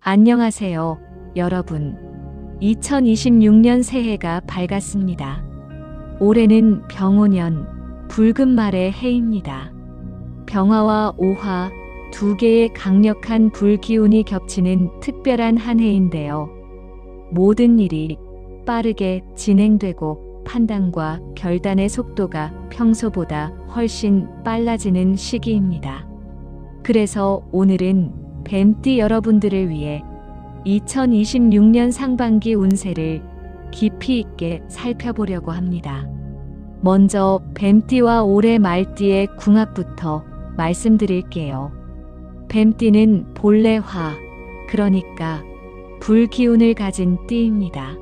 안녕하세요, 여러분. 2026년 새해가 밝았습니다. 올해는 병오년, 붉은 말의 해입니다. 병화와 오화 두 개의 강력한 불기운이 겹치는 특별한 한 해인데요. 모든 일이 빠르게 진행되고 판단과 결단의 속도가 평소보다 훨씬 빨라지는 시기입니다. 그래서 오늘은 뱀띠 여러분들을 위해 2026년 상반기 운세를 깊이 있게 살펴보려고 합니다. 먼저 뱀띠와 올해 말띠의 궁합부터 말씀드릴게요. 뱀띠는 본래 화, 그러니까 불기운을 가진 띠입니다.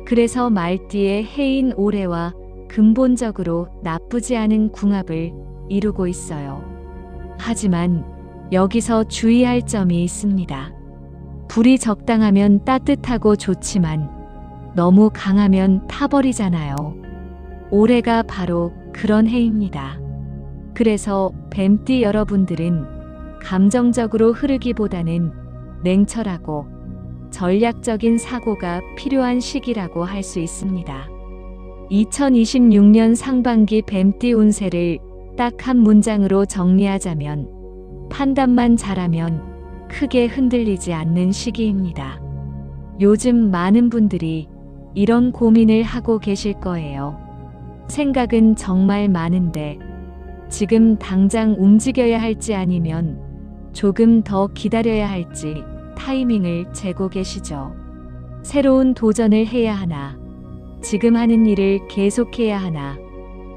그래서 말띠의 해인 올해와 근본적으로 나쁘지 않은 궁합을 이루고 있어요. 하지만 여기서 주의할 점이 있습니다. 불이 적당하면 따뜻하고 좋지만 너무 강하면 타버리잖아요. 올해가 바로 그런 해입니다. 그래서 뱀띠 여러분들은 감정적으로 흐르기보다는 냉철하고 전략적인 사고가 필요한 시기라고 할 수 있습니다. 2026년 상반기 뱀띠 운세를 딱 한 문장으로 정리하자면 판단만 잘하면 크게 흔들리지 않는 시기입니다. 요즘 많은 분들이 이런 고민을 하고 계실 거예요. 생각은 정말 많은데 지금 당장 움직여야 할지 아니면 조금 더 기다려야 할지 타이밍을 재고 계시죠. 새로운 도전을 해야 하나, 지금 하는 일을 계속해야 하나,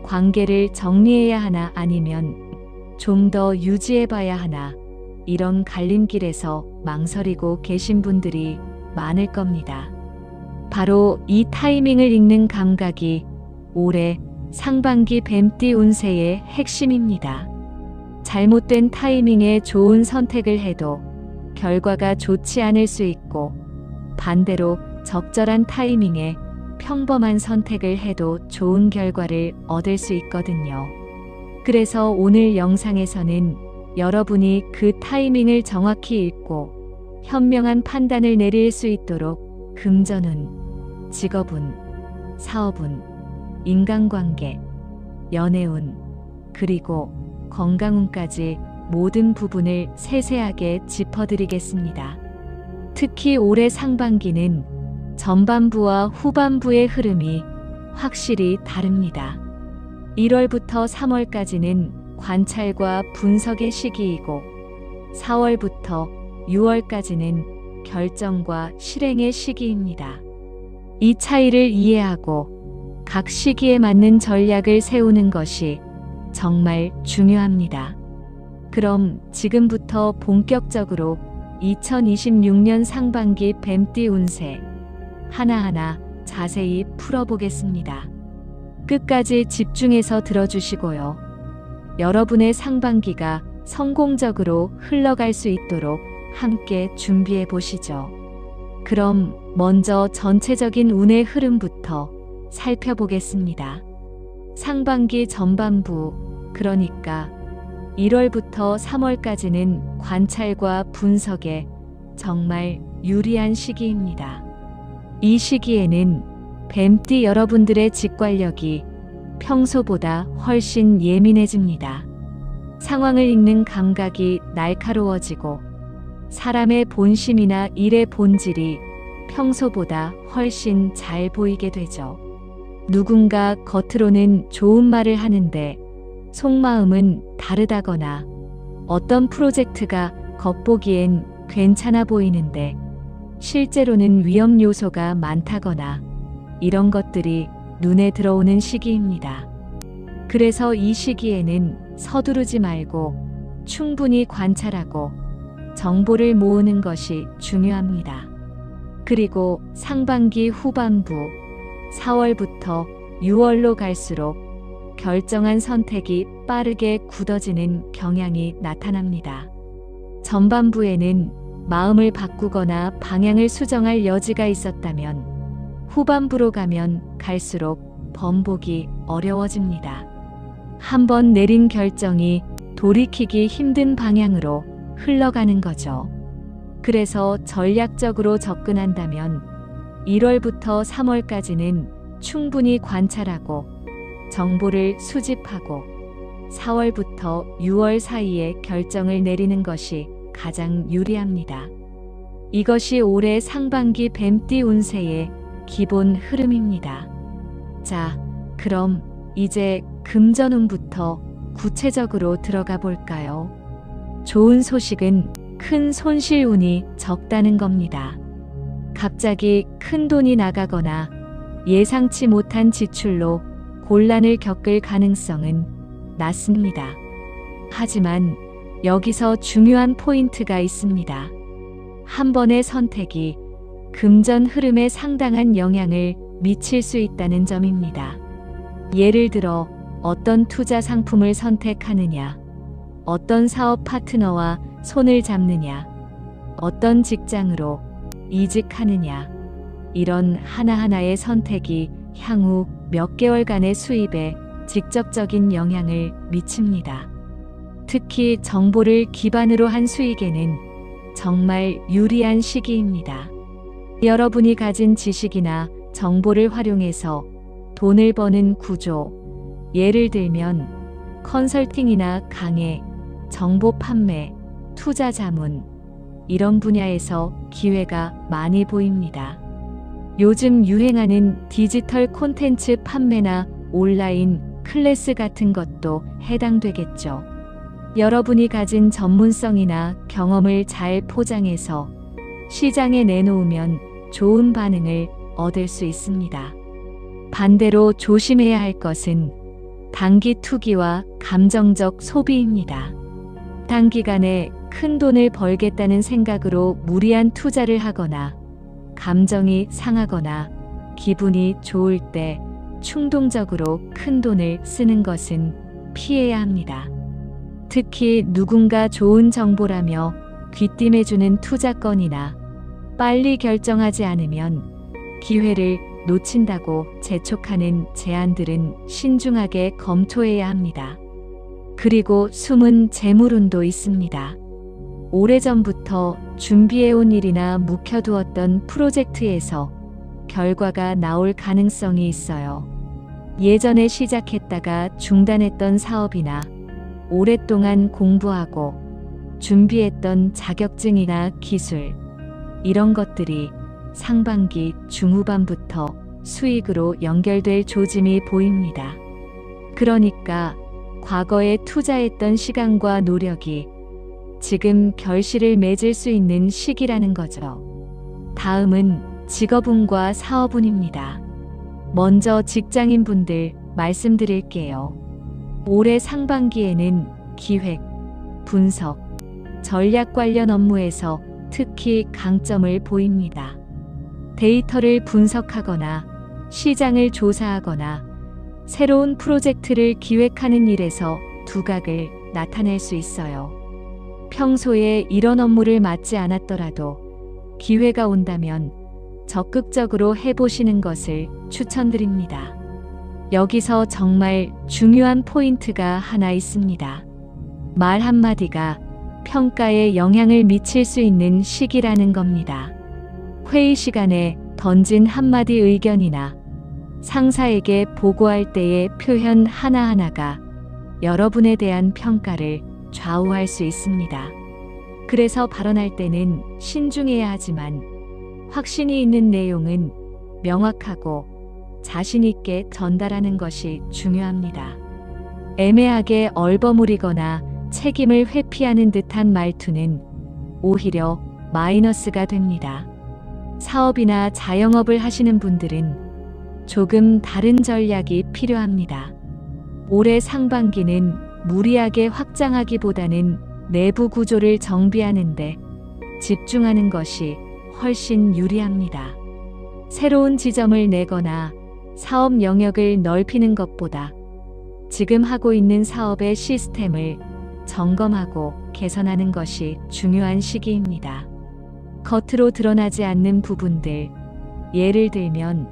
관계를 정리해야 하나 아니면 좀 더 유지해봐야 하나, 이런 갈림길에서 망설이고 계신 분들이 많을 겁니다. 바로 이 타이밍을 읽는 감각이 올해 상반기 뱀띠 운세의 핵심입니다. 잘못된 타이밍에 좋은 선택을 해도 결과가 좋지 않을 수 있고, 반대로 적절한 타이밍에 평범한 선택을 해도 좋은 결과를 얻을 수 있거든요. 그래서 오늘 영상에서는 여러분이 그 타이밍을 정확히 읽고 현명한 판단을 내릴 수 있도록 금전운, 직업운, 사업운, 인간관계, 연애운, 그리고 건강운까지 모든 부분을 세세하게 짚어드리겠습니다. 특히 올해 상반기는 전반부와 후반부의 흐름이 확실히 다릅니다. 1월부터 3월까지는 관찰과 분석의 시기이고 4월부터 6월까지는 결정과 실행의 시기입니다. 이 차이를 이해하고 각 시기에 맞는 전략을 세우는 것이 정말 중요합니다. 그럼 지금부터 본격적으로 2026년 상반기 뱀띠 운세 하나하나 자세히 풀어보겠습니다. 끝까지 집중해서 들어주시고요. 여러분의 상반기가 성공적으로 흘러갈 수 있도록 함께 준비해 보시죠. 그럼 먼저 전체적인 운의 흐름부터 살펴보겠습니다. 상반기 전반부, 그러니까 1월부터 3월까지는 관찰과 분석에 정말 유리한 시기입니다. 이 시기에는 뱀띠 여러분들의 직관력이 평소보다 훨씬 예민해집니다. 상황을 읽는 감각이 날카로워지고 사람의 본심이나 일의 본질이 평소보다 훨씬 잘 보이게 되죠. 누군가 겉으로는 좋은 말을 하는데 속마음은 다르다거나 어떤 프로젝트가 겉보기엔 괜찮아 보이는데 실제로는 위험 요소가 많다거나 이런 것들이 눈에 들어오는 시기입니다. 그래서 이 시기에는 서두르지 말고 충분히 관찰하고 정보를 모으는 것이 중요합니다. 그리고 상반기 후반부 4월부터 6월로 갈수록 결정한 선택이 빠르게 굳어지는 경향이 나타납니다. 전반부에는 마음을 바꾸거나 방향을 수정할 여지가 있었다면 후반부로 가면 갈수록 번복이 어려워집니다. 한번 내린 결정이 돌이키기 힘든 방향으로 흘러가는 거죠. 그래서 전략적으로 접근한다면 1월부터 3월까지는 충분히 관찰하고 정보를 수집하고 4월부터 6월 사이에 결정을 내리는 것이 가장 유리합니다. 이것이 올해 상반기 뱀띠 운세의 기본 흐름입니다. 자, 그럼 이제 금전운부터 구체적으로 들어가 볼까요? 좋은 소식은 큰 손실운이 적다는 겁니다. 갑자기 큰 돈이 나가거나 예상치 못한 지출로 곤란을 겪을 가능성은 낮습니다. 하지만 여기서 중요한 포인트가 있습니다. 한 번의 선택이 금전 흐름에 상당한 영향을 미칠 수 있다는 점입니다. 예를 들어 어떤 투자 상품을 선택하느냐, 어떤 사업 파트너와 손을 잡느냐, 어떤 직장으로 이직하느냐, 이런 하나하나의 선택이 향후 몇 개월간의 수입에 직접적인 영향을 미칩니다. 특히 정보를 기반으로 한 수익에는 정말 유리한 시기입니다. 여러분이 가진 지식이나 정보를 활용해서 돈을 버는 구조, 예를 들면 컨설팅이나 강의, 정보 판매, 투자 자문, 이런 분야에서 기회가 많이 보입니다. 요즘 유행하는 디지털 콘텐츠 판매나 온라인 클래스 같은 것도 해당되겠죠. 여러분이 가진 전문성이나 경험을 잘 포장해서 시장에 내놓으면 좋은 반응을 얻을 수 있습니다. 반대로 조심해야 할 것은 단기 투기와 감정적 소비입니다. 단기간에 큰 돈을 벌겠다는 생각으로 무리한 투자를 하거나 감정이 상하거나 기분이 좋을 때 충동적으로 큰 돈을 쓰는 것은 피해야 합니다. 특히 누군가 좋은 정보라며 귀띔해주는 투자건이나 빨리 결정하지 않으면 기회를 놓친다고 재촉하는 제안들은 신중하게 검토해야 합니다. 그리고 숨은 재물운도 있습니다. 오래전부터 준비해온 일이나 묵혀두었던 프로젝트에서 결과가 나올 가능성이 있어요. 예전에 시작했다가 중단했던 사업이나 오랫동안 공부하고 준비했던 자격증이나 기술, 이런 것들이 상반기 중후반부터 수익으로 연결될 조짐이 보입니다. 그러니까 과거에 투자했던 시간과 노력이 지금 결실을 맺을 수 있는 시기라는 거죠. 다음은 직업운과 사업운입니다. 먼저 직장인분들 말씀드릴게요. 올해 상반기에는 기획, 분석, 전략 관련 업무에서 특히 강점을 보입니다. 데이터를 분석하거나 시장을 조사하거나 새로운 프로젝트를 기획하는 일에서 두각을 나타낼 수 있어요. 평소에 이런 업무를 맡지 않았더라도 기회가 온다면 적극적으로 해보시는 것을 추천드립니다. 여기서 정말 중요한 포인트가 하나 있습니다. 말 한마디가 평가에 영향을 미칠 수 있는 시기라는 겁니다. 회의 시간에 던진 한마디 의견이나 상사에게 보고할 때의 표현 하나하나가 여러분에 대한 평가를 좌우할 수 있습니다. 그래서 발언할 때는 신중해야 하지만 확신이 있는 내용은 명확하고 자신 있게 전달하는 것이 중요합니다. 애매하게 얼버무리거나 책임을 회피하는 듯한 말투는 오히려 마이너스가 됩니다. 사업이나 자영업을 하시는 분들은 조금 다른 전략이 필요합니다. 올해 상반기는 무리하게 확장하기보다는 내부 구조를 정비하는데 집중하는 것이 훨씬 유리합니다. 새로운 지점을 내거나 사업 영역을 넓히는 것보다 지금 하고 있는 사업의 시스템을 점검하고 개선하는 것이 중요한 시기입니다. 겉으로 드러나지 않는 부분들, 예를 들면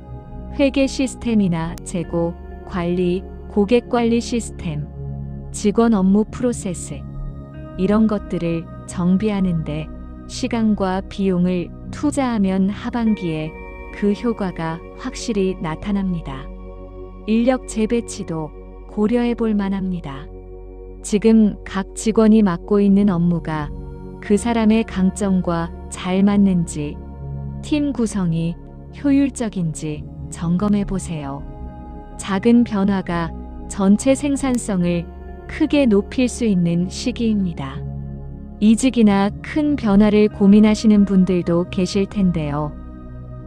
회계 시스템이나 재고, 관리, 고객 관리 시스템, 직원 업무 프로세스, 이런 것들을 정비하는데 시간과 비용을 투자하면 하반기에 그 효과가 확실히 나타납니다. 인력 재배치도 고려해 볼 만합니다. 지금 각 직원이 맡고 있는 업무가 그 사람의 강점과 잘 맞는지, 팀 구성이 효율적인지 점검해 보세요. 작은 변화가 전체 생산성을 크게 높일 수 있는 시기입니다. 이직이나 큰 변화를 고민하시는 분들도 계실 텐데요.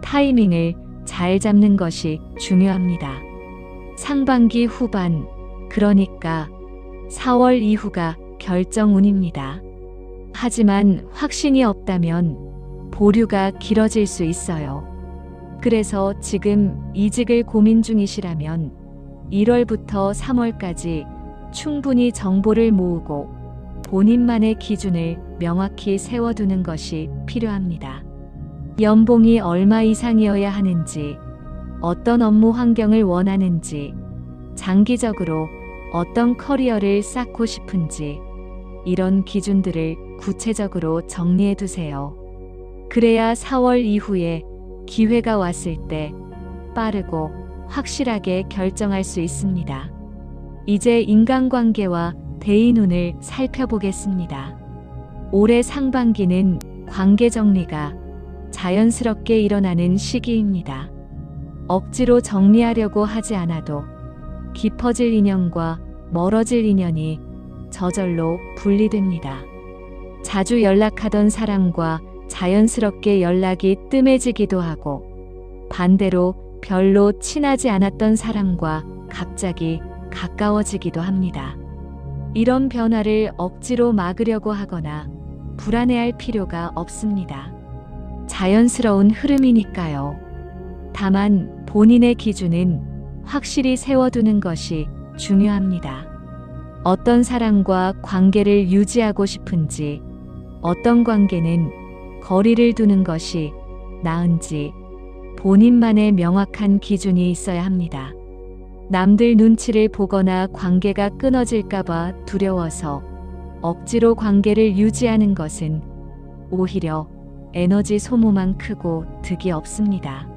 타이밍을 잘 잡는 것이 중요합니다. 상반기 후반, 그러니까 4월 이후가 결정운입니다. 하지만 확신이 없다면 보류가 길어질 수 있어요. 그래서 지금 이직을 고민 중이시라면 1월부터 3월까지 충분히 정보를 모으고 본인만의 기준을 명확히 세워두는 것이 필요합니다. 연봉이 얼마 이상이어야 하는지, 어떤 업무 환경을 원하는지, 장기적으로 어떤 커리어를 쌓고 싶은지, 이런 기준들을 구체적으로 정리해 두세요. 그래야 4월 이후에 기회가 왔을 때 빠르고 확실하게 결정할 수 있습니다. 이제 인간관계와 대인운을 살펴보겠습니다. 올해 상반기는 관계 정리가 자연스럽게 일어나는 시기입니다. 억지로 정리하려고 하지 않아도 깊어질 인연과 멀어질 인연이 저절로 분리됩니다. 자주 연락하던 사람과 자연스럽게 연락이 뜸해지기도 하고, 반대로 별로 친하지 않았던 사람과 갑자기 가까워지기도 합니다. 이런 변화를 억지로 막으려고 하거나 불안해할 필요가 없습니다. 자연스러운 흐름이니까요. 다만 본인의 기준은 확실히 세워두는 것이 중요합니다. 어떤 사람과 관계를 유지하고 싶은지, 어떤 관계는 거리를 두는 것이 나은지 본인만의 명확한 기준이 있어야 합니다. 남들 눈치를 보거나 관계가 끊어질까봐 두려워서 억지로 관계를 유지하는 것은 오히려 에너지 소모만 크고 득이 없습니다.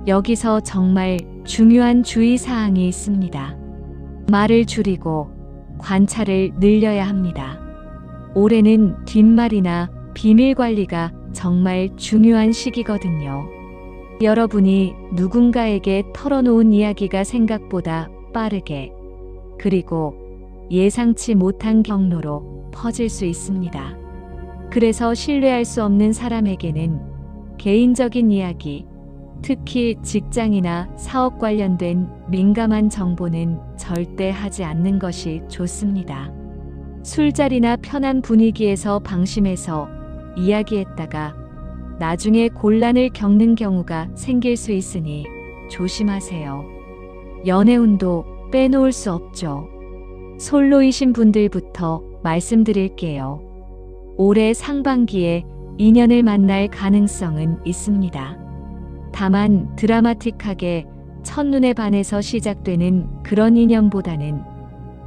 여기서 정말 중요한 주의사항이 있습니다. 말을 줄이고 관찰을 늘려야 합니다. 올해는 뒷말이나 비밀 관리가 정말 중요한 시기거든요. 여러분이 누군가에게 털어놓은 이야기가 생각보다 빠르게, 그리고 예상치 못한 경로로 퍼질 수 있습니다. 그래서 신뢰할 수 없는 사람에게는 개인적인 이야기, 특히 직장이나 사업 관련된 민감한 정보는 절대 하지 않는 것이 좋습니다. 술자리나 편한 분위기에서 방심해서 이야기했다가 나중에 곤란을 겪는 경우가 생길 수 있으니 조심하세요. 연애운도 빼놓을 수 없죠. 솔로이신 분들부터 말씀드릴게요. 올해 상반기에 인연을 만날 가능성은 있습니다. 다만 드라마틱하게 첫눈에 반해서 시작되는 그런 인연보다는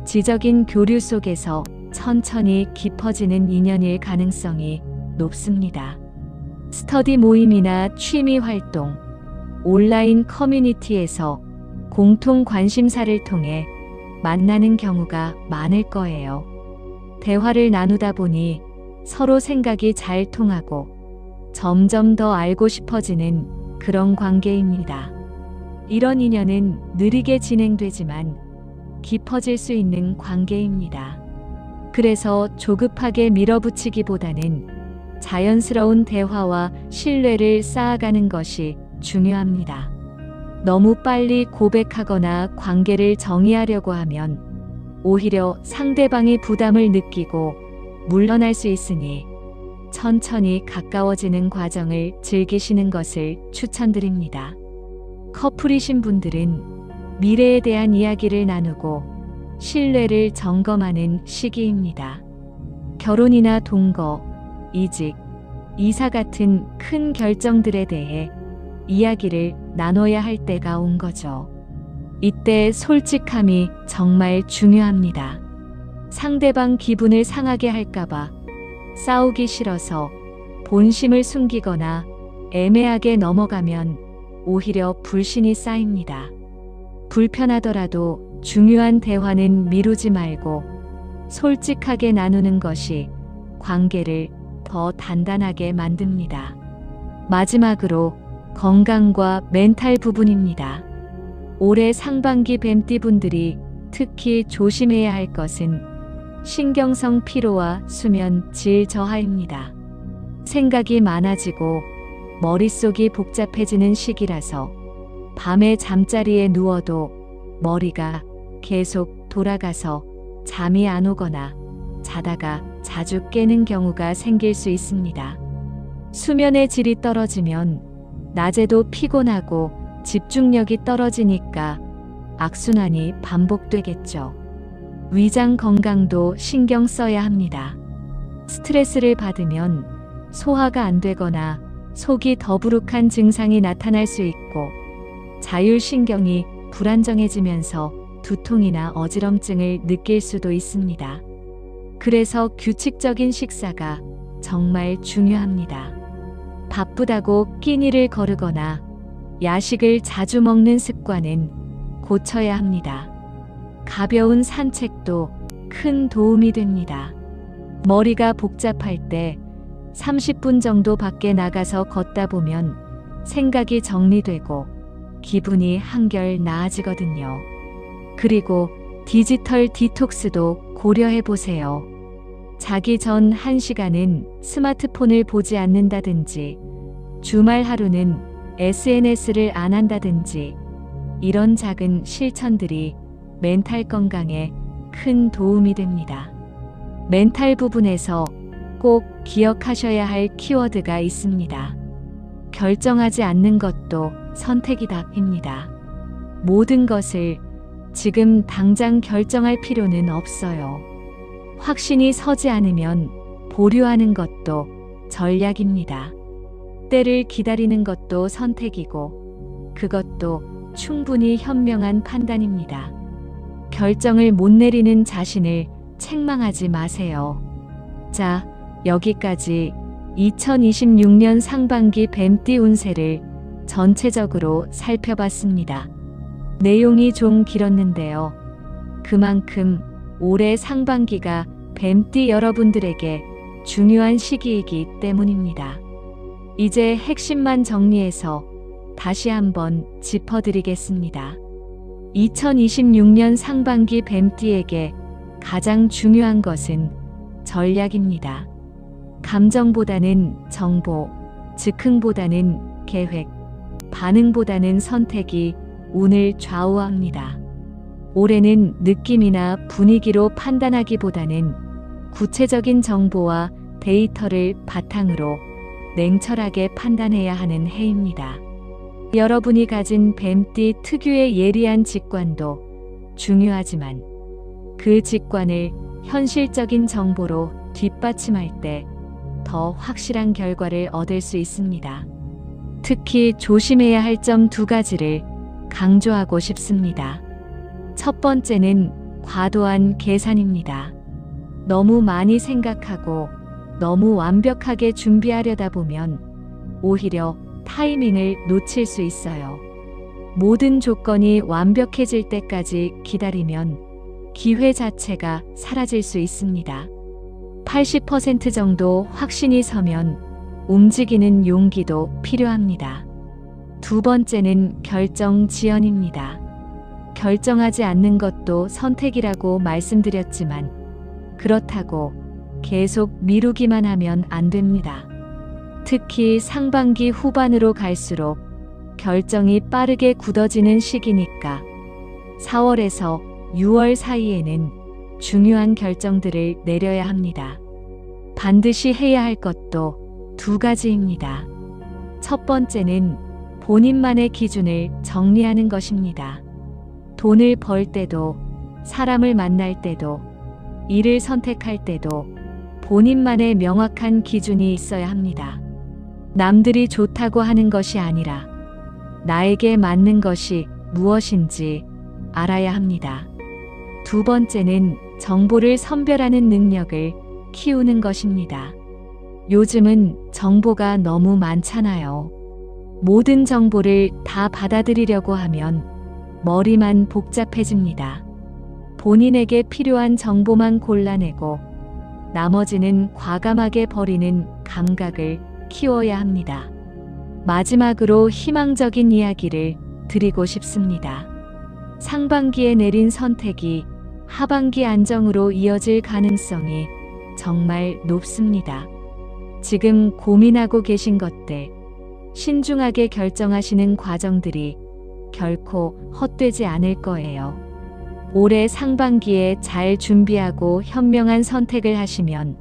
지적인 교류 속에서 천천히 깊어지는 인연일 가능성이 높습니다. 스터디 모임이나 취미 활동, 온라인 커뮤니티에서 공통 관심사를 통해 만나는 경우가 많을 거예요. 대화를 나누다 보니 서로 생각이 잘 통하고 점점 더 알고 싶어지는 그런 관계입니다. 이런 인연은 느리게 진행되지만 깊어질 수 있는 관계입니다. 그래서 조급하게 밀어붙이기보다는 자연스러운 대화와 신뢰를 쌓아가는 것이 중요합니다. 너무 빨리 고백하거나 관계를 정의하려고 하면 오히려 상대방이 부담을 느끼고 물러날 수 있으니 천천히 가까워지는 과정을 즐기시는 것을 추천드립니다. 커플이신 분들은 미래에 대한 이야기를 나누고 신뢰를 점검하는 시기입니다. 결혼이나 동거, 이직, 이사 같은 큰 결정들에 대해 이야기를 나눠야 할 때가 온 거죠. 이때 솔직함이 정말 중요합니다. 상대방 기분을 상하게 할까봐 싸우기 싫어서 본심을 숨기거나 애매하게 넘어가면 오히려 불신이 쌓입니다. 불편하더라도 중요한 대화는 미루지 말고 솔직하게 나누는 것이 관계를 더 단단하게 만듭니다. 마지막으로 건강과 멘탈 부분입니다. 올해 상반기 뱀띠분들이 특히 조심해야 할 것은 신경성 피로와 수면 질 저하입니다. 생각이 많아지고 머릿속이 복잡해지는 시기라서 밤에 잠자리에 누워도 머리가 계속 돌아가서 잠이 안 오거나 자다가 자주 깨는 경우가 생길 수 있습니다. 수면의 질이 떨어지면 낮에도 피곤하고 집중력이 떨어지니까 악순환이 반복되겠죠. 위장 건강도 신경 써야 합니다. 스트레스를 받으면 소화가 안 되거나 속이 더부룩한 증상이 나타날 수 있고 자율신경이 불안정해지면서 두통이나 어지럼증을 느낄 수도 있습니다. 그래서 규칙적인 식사가 정말 중요합니다. 바쁘다고 끼니를 거르거나 야식을 자주 먹는 습관은 고쳐야 합니다. 가벼운 산책도 큰 도움이 됩니다. 머리가 복잡할 때 30분 정도 밖에 나가서 걷다 보면 생각이 정리되고 기분이 한결 나아지거든요. 그리고 디지털 디톡스도 고려해 보세요. 자기 전 1시간은 스마트폰을 보지 않는다든지, 주말 하루는 SNS를 안 한다든지, 이런 작은 실천들이 멘탈 건강에 큰 도움이 됩니다. 멘탈 부분에서 꼭 기억하셔야 할 키워드가 있습니다. 결정하지 않는 것도 선택이다입니다. 모든 것을 지금 당장 결정할 필요는 없어요. 확신이 서지 않으면 보류하는 것도 전략입니다. 때를 기다리는 것도 선택이고 그것도 충분히 현명한 판단입니다. 결정을 못 내리는 자신을 책망하지 마세요. 자, 여기까지 2026년 상반기 뱀띠 운세를 전체적으로 살펴봤습니다. 내용이 좀 길었는데요. 그만큼 올해 상반기가 뱀띠 여러분들에게 중요한 시기이기 때문입니다. 이제 핵심만 정리해서 다시 한번 짚어드리겠습니다. 2026년 상반기 뱀띠에게 가장 중요한 것은 전략입니다. 감정보다는 정보, 즉흥보다는 계획, 반응보다는 선택이 운을 좌우합니다. 올해는 느낌이나 분위기로 판단하기보다는 구체적인 정보와 데이터를 바탕으로 냉철하게 판단해야 하는 해입니다. 여러분이 가진 뱀띠 특유의 예리한 직관도 중요하지만 그 직관을 현실적인 정보로 뒷받침할 때 더 확실한 결과를 얻을 수 있습니다. 특히 조심해야 할 점 2가지를 강조하고 싶습니다. 첫 번째는 과도한 계산입니다. 너무 많이 생각하고 너무 완벽하게 준비하려다 보면 오히려 타이밍을 놓칠 수 있어요. 모든 조건이 완벽해질 때까지 기다리면 기회 자체가 사라질 수 있습니다. 80% 정도 확신이 서면 움직이는 용기도 필요합니다. 두 번째는 결정 지연입니다. 결정하지 않는 것도 선택이라고 말씀드렸지만 그렇다고 계속 미루기만 하면 안 됩니다. 특히 상반기 후반으로 갈수록 결정이 빠르게 굳어지는 시기니까 4월에서 6월 사이에는 중요한 결정들을 내려야 합니다. 반드시 해야 할 것도 2가지입니다. 첫 번째는 본인만의 기준을 정리하는 것입니다. 돈을 벌 때도, 사람을 만날 때도, 일을 선택할 때도 본인만의 명확한 기준이 있어야 합니다. 남들이 좋다고 하는 것이 아니라 나에게 맞는 것이 무엇인지 알아야 합니다. 두 번째는 정보를 선별하는 능력을 키우는 것입니다. 요즘은 정보가 너무 많잖아요. 모든 정보를 다 받아들이려고 하면 머리만 복잡해집니다. 본인에게 필요한 정보만 골라내고 나머지는 과감하게 버리는 감각을 키워야 합니다. 마지막으로 희망적인 이야기를 드리고 싶습니다. 상반기에 내린 선택이 하반기 안정으로 이어질 가능성이 정말 높습니다. 지금 고민하고 계신 것들, 신중하게 결정하시는 과정들이 결코 헛되지 않을 거예요. 올해 상반기에 잘 준비하고 현명한 선택을 하시면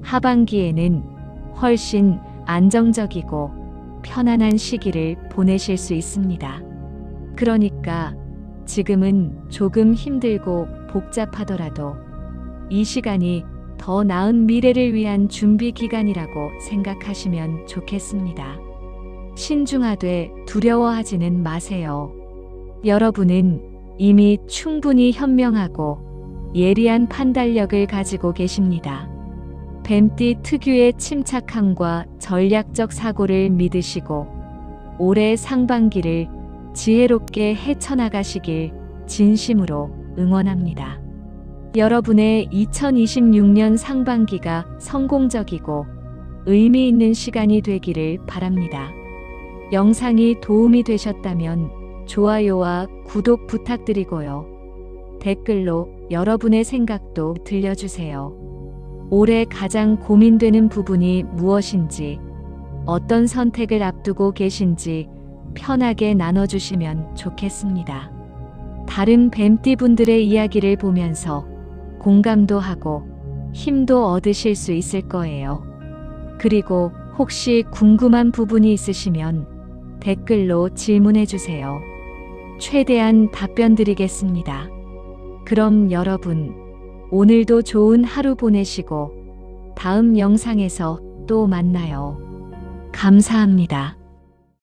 하반기에는 훨씬 안정적이고 편안한 시기를 보내실 수 있습니다. 그러니까 지금은 조금 힘들고 복잡하더라도 이 시간이 더 나은 미래를 위한 준비 기간이라고 생각하시면 좋겠습니다. 신중하되 두려워하지는 마세요. 여러분은 이미 충분히 현명하고 예리한 판단력을 가지고 계십니다. 뱀띠 특유의 침착함과 전략적 사고를 믿으시고 올해 상반기를 지혜롭게 헤쳐나가시길 진심으로 응원합니다. 여러분의 2026년 상반기가 성공적이고 의미 있는 시간이 되기를 바랍니다. 영상이 도움이 되셨다면 좋아요와 구독 부탁드리고요. 댓글로 여러분의 생각도 들려주세요. 올해 가장 고민되는 부분이 무엇인지, 어떤 선택을 앞두고 계신지 편하게 나눠주시면 좋겠습니다. 다른 뱀띠분들의 이야기를 보면서 공감도 하고 힘도 얻으실 수 있을 거예요. 그리고 혹시 궁금한 부분이 있으시면 댓글로 질문해 주세요. 최대한 답변 드리겠습니다. 그럼 여러분, 오늘도 좋은 하루 보내시고 다음 영상에서 또 만나요. 감사합니다.